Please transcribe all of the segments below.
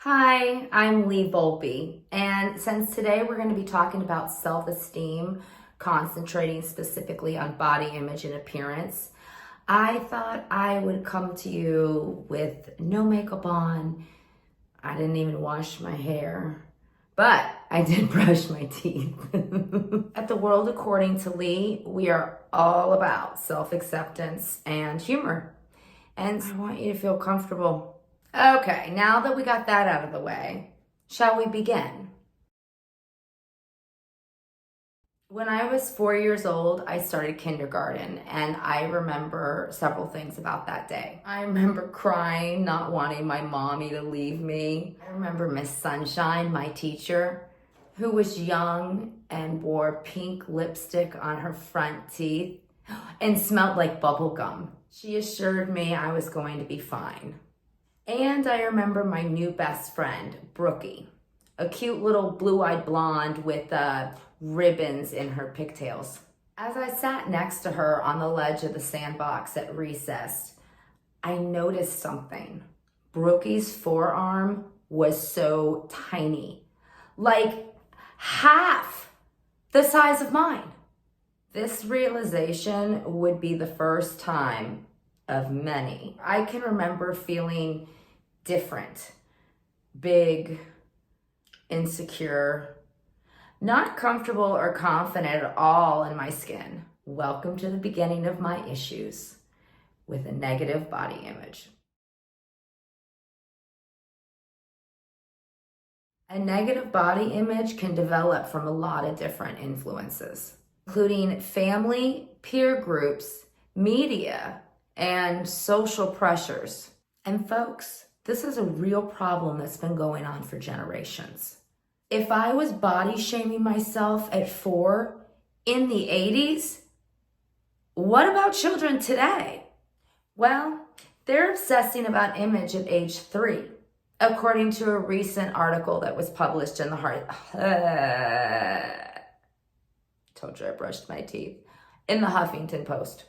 Hi, I'm Lee Volpe, and since today we're going to be talking about self-esteem, concentrating specifically on body image and appearance, I thought I would come to you with no makeup on. I didn't even wash my hair, but I did brush my teeth. At The World According to Lee, we are all about self-acceptance and humor, and I want you to feel comfortable. Okay, now that we got that out of the way, shall we begin? When I was 4 years old, I started kindergarten, and I remember several things about that day. I remember crying, not wanting my mommy to leave me. I remember Miss Sunshine, my teacher, who was young and wore pink lipstick on her front teeth and smelled like bubble gum. She assured me I was going to be fine. And I remember my new best friend, Brookie, a cute little blue-eyed blonde with ribbons in her pigtails. As I sat next to her on the ledge of the sandbox at recess, I noticed something. Brookie's forearm was so tiny, like half the size of mine. This realization would be the first time of many. I can remember feeling different, big, insecure, not comfortable or confident at all in my skin. Welcome to the beginning of my issues with a negative body image. A negative body image can develop from a lot of different influences, including family, peer groups, media, and social pressures. And folks, this is a real problem that's been going on for generations. If I was body shaming myself at 4 in the 80s, what about children today? Well, they're obsessing about image at age 3, according to a recent article that was published in the told you I brushed my teeth. In the Huffington Post.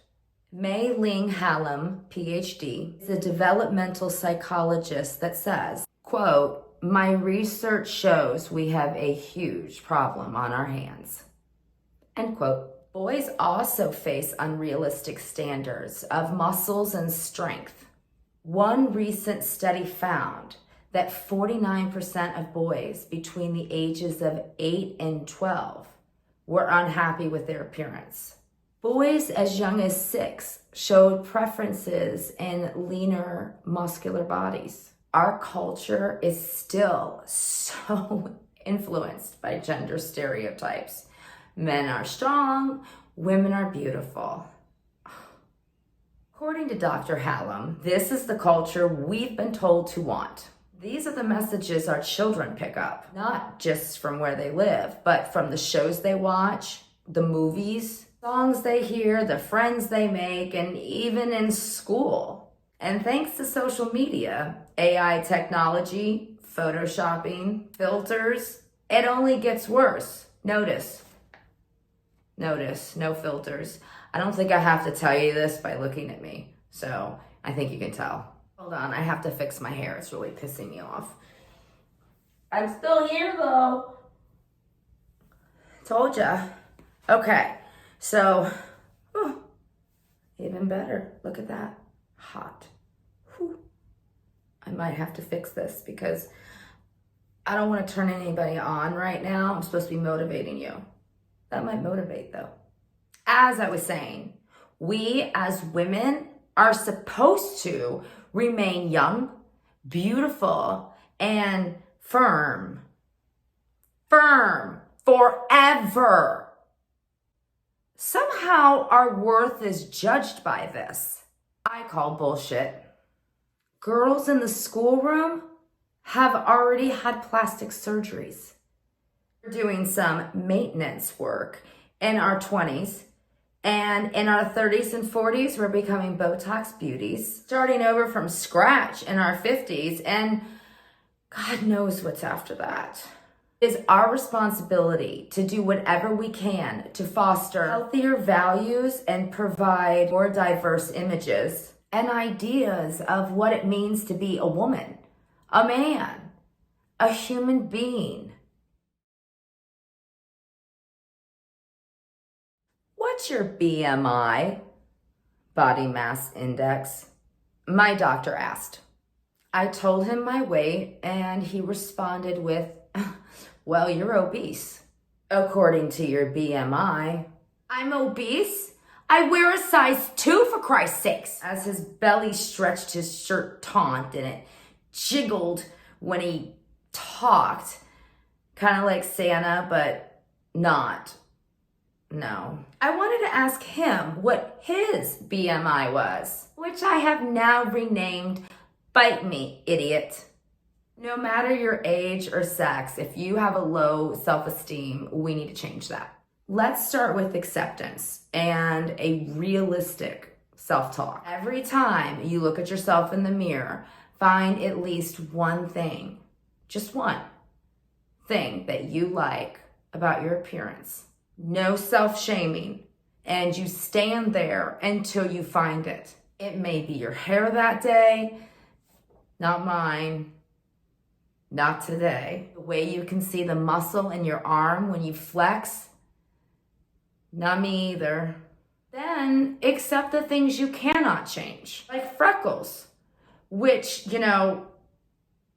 Mei Ling Hallam, PhD, is a developmental psychologist that says, quote, "My research shows we have a huge problem on our hands." End quote. Boys also face unrealistic standards of muscles and strength. One recent study found that 49% of boys between the ages of 8 and 12 were unhappy with their appearance. Boys as young as 6 showed preferences in leaner, muscular bodies. Our culture is still so influenced by gender stereotypes. Men are strong, women are beautiful. According to Dr. Hallam, this is the culture we've been told to want. These are the messages our children pick up, not just from where they live, but from the shows they watch, the movies, songs they hear, the friends they make, and even in school. And thanks to social media, AI technology, photoshopping, filters, it only gets worse. Notice, no filters. I don't think I have to tell you this by looking at me, so I think you can tell. Hold on, I have to fix my hair. It's really pissing me off. I'm still here though. Told ya. Okay. So, even better. Look at that. Hot. Whew. I might have to fix this because I don't want to turn anybody on right now. I'm supposed to be motivating you. That might motivate though. As I was saying, we as women are supposed to remain young, beautiful, and firm. Firm forever. Somehow our worth is judged by this. I call bullshit. Girls in the schoolroom have already had plastic surgeries. We're doing some maintenance work in our 20s, and in our 30s and 40s, we're becoming Botox beauties, starting over from scratch in our 50s, and God knows what's after that. It is our responsibility to do whatever we can to foster healthier values and provide more diverse images and ideas of what it means to be a woman, a man, a human being. What's your BMI, body mass index? My doctor asked. I told him my weight and he responded with, well, you're obese. According to your BMI, I'm obese? I wear a size 2 for Christ's sakes. As his belly stretched his shirt taut and it jiggled when he talked, kind of like Santa, but not. No. I wanted to ask him what his BMI was, which I have now renamed Bite Me, Idiot. No matter your age or sex, if you have a low self-esteem, we need to change that. Let's start with acceptance and a realistic self-talk. Every time you look at yourself in the mirror, find at least one thing, just one thing that you like about your appearance. No self-shaming, and you stand there until you find it. It may be your hair that day, not mine, not today. The way you can see the muscle in your arm when you flex, not me either. Then accept the things you cannot change, like freckles, which,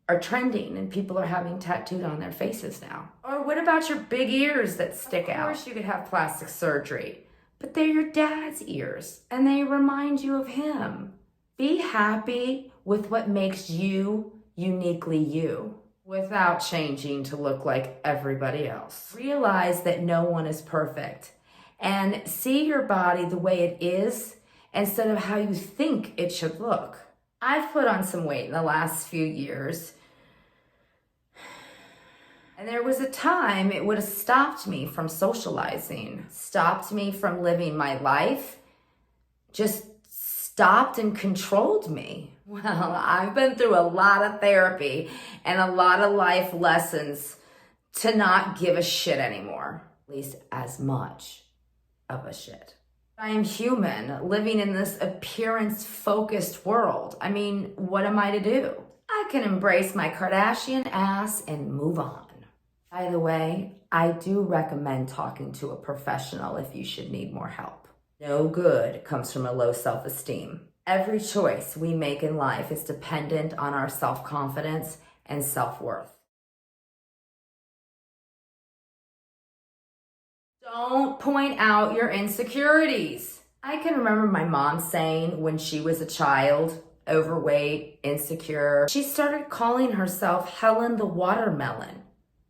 are trending and people are having tattooed on their faces now. Or what about your big ears that stick out? Of course you could have plastic surgery, but they're your dad's ears and they remind you of him. Be happy with what makes you uniquely you without changing to look like everybody else. Realize that no one is perfect and see your body the way it is instead of how you think it should look. I've put on some weight in the last few years. And there was a time it would have stopped me from socializing, stopped me from living my life, just stopped and controlled me. Well, I've been through a lot of therapy and a lot of life lessons to not give a shit anymore, at least as much of a shit. I am human, living in this appearance-focused world. I mean, what am I to do? I can embrace my Kardashian ass and move on. By the way, I do recommend talking to a professional if you should need more help. No good comes from a low self-esteem. Every choice we make in life is dependent on our self-confidence and self-worth. Don't point out your insecurities. I can remember my mom saying when she was a child, overweight, insecure, she started calling herself Helen the Watermelon.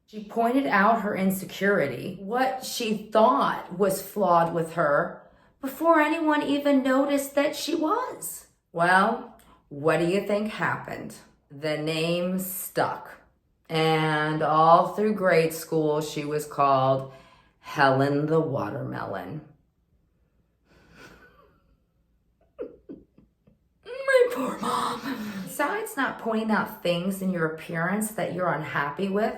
She pointed out her insecurity, what she thought was flawed with her, before anyone even noticed that she was. Well, what do you think happened? The name stuck. And all through grade school, she was called Helen the Watermelon. My poor mom. Besides not pointing out things in your appearance that you're unhappy with,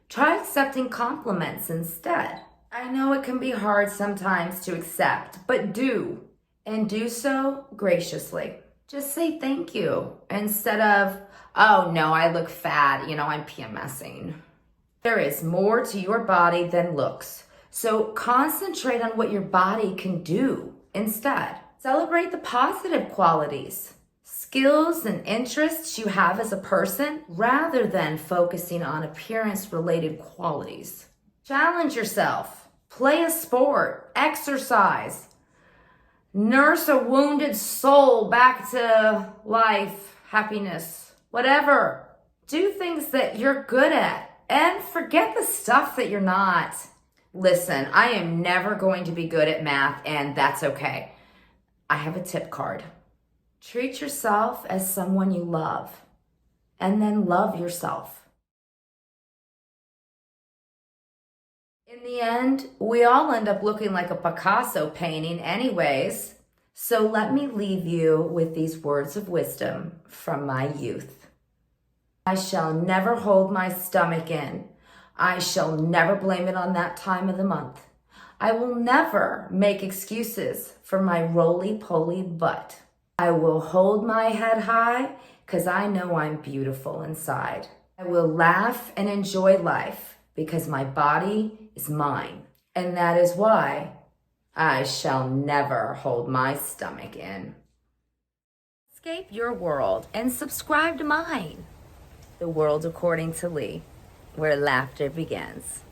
try accepting compliments instead. I know it can be hard sometimes to accept, but do, and do so graciously. Just say thank you instead of, oh no, I look fat, I'm PMSing. There is more to your body than looks, so concentrate on what your body can do instead. Celebrate the positive qualities, skills and interests you have as a person, rather than focusing on appearance-related qualities. Challenge yourself. Play a sport, exercise, nurse a wounded soul back to life, happiness, whatever. Do things that you're good at and forget the stuff that you're not. Listen, I am never going to be good at math, and that's okay. I have a tip card. Treat yourself as someone you love, and then love yourself. In the end, we all end up looking like a Picasso painting anyways. So let me leave you with these words of wisdom from my youth. I shall never hold my stomach in. I shall never blame it on that time of the month. I will never make excuses for my roly-poly butt. I will hold my head high because I know I'm beautiful inside. I will laugh and enjoy life because my body is mine. And that is why I shall never hold my stomach in. Escape your world and subscribe to mine. The World According to Lee, where laughter begins.